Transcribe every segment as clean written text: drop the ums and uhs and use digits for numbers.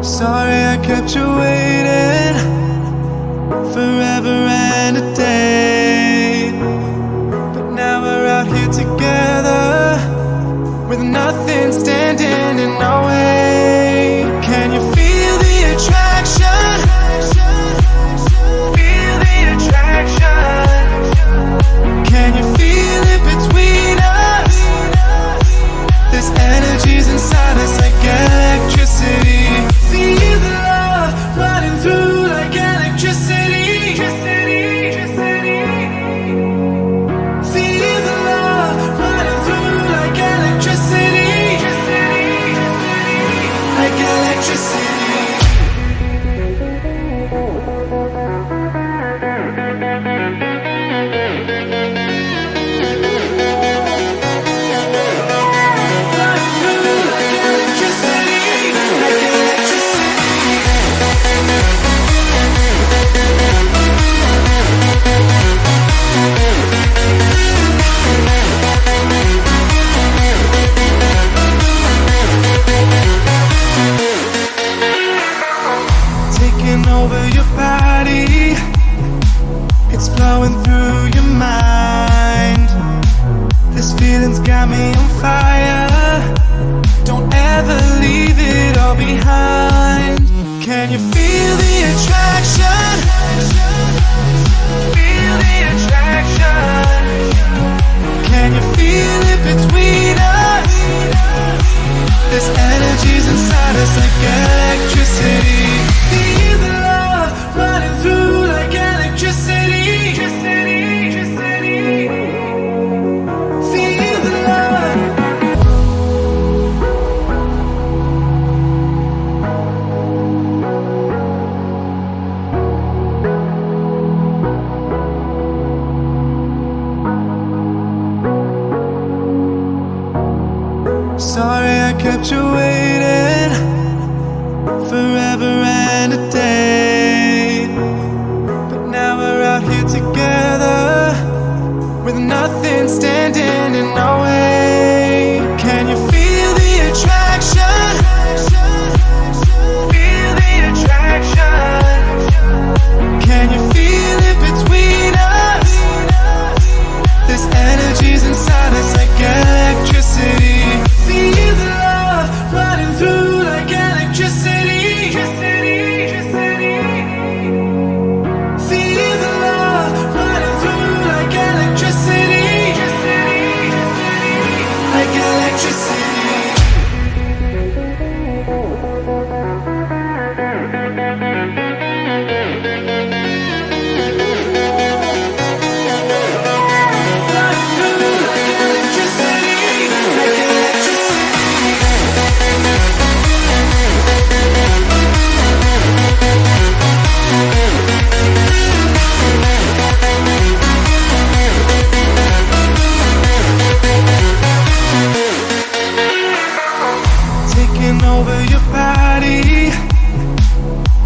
Sorry I kept you waiting forever and a day, but now we're out here together with nothing standing in our way. Can you feel the attraction? Feel the attraction. Can you feel it between us? This energy's inside us like electricity. Feel the love running through like electricity. Feel the love running through like electricity. Like electricity. Taking over your body, it's flowing through your mind. This feeling's got me on fire. Don't ever leave it all behind. Can you feel the attraction? Feel the attraction. Can you feel it between us? This energy's inside us like electricity. Feel the love running through like electricity. Feel the love. Sorry I kept you waiting forever and a day, but now we're out here together with nothing standing in our way. Can you feel the attraction? Feel the attraction. Can you feel it between us? This energy's inside us like electricity. Feel the love running through like electricity. Feel the love running through like electricity. Like electricity. Taking over your body,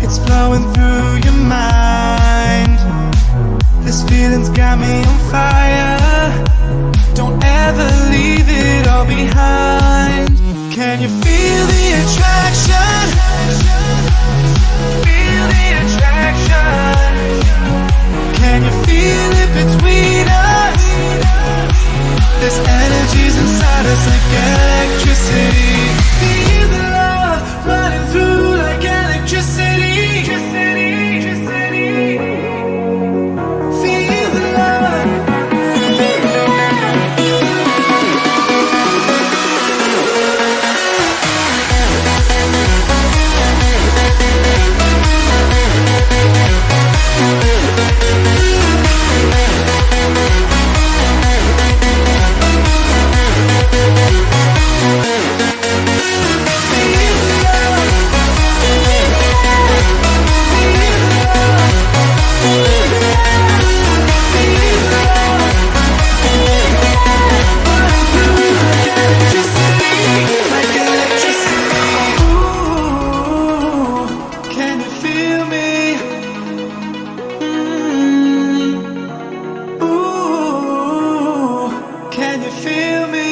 it's flowing through your mind. This feeling's got me on fire. Don't ever leave it all behind. Can you feel the attraction? Feel the attraction. Can you feel it between us? This energy's inside us like electricity. Feel the love running through like electricity. Feel the love. Can you feel me?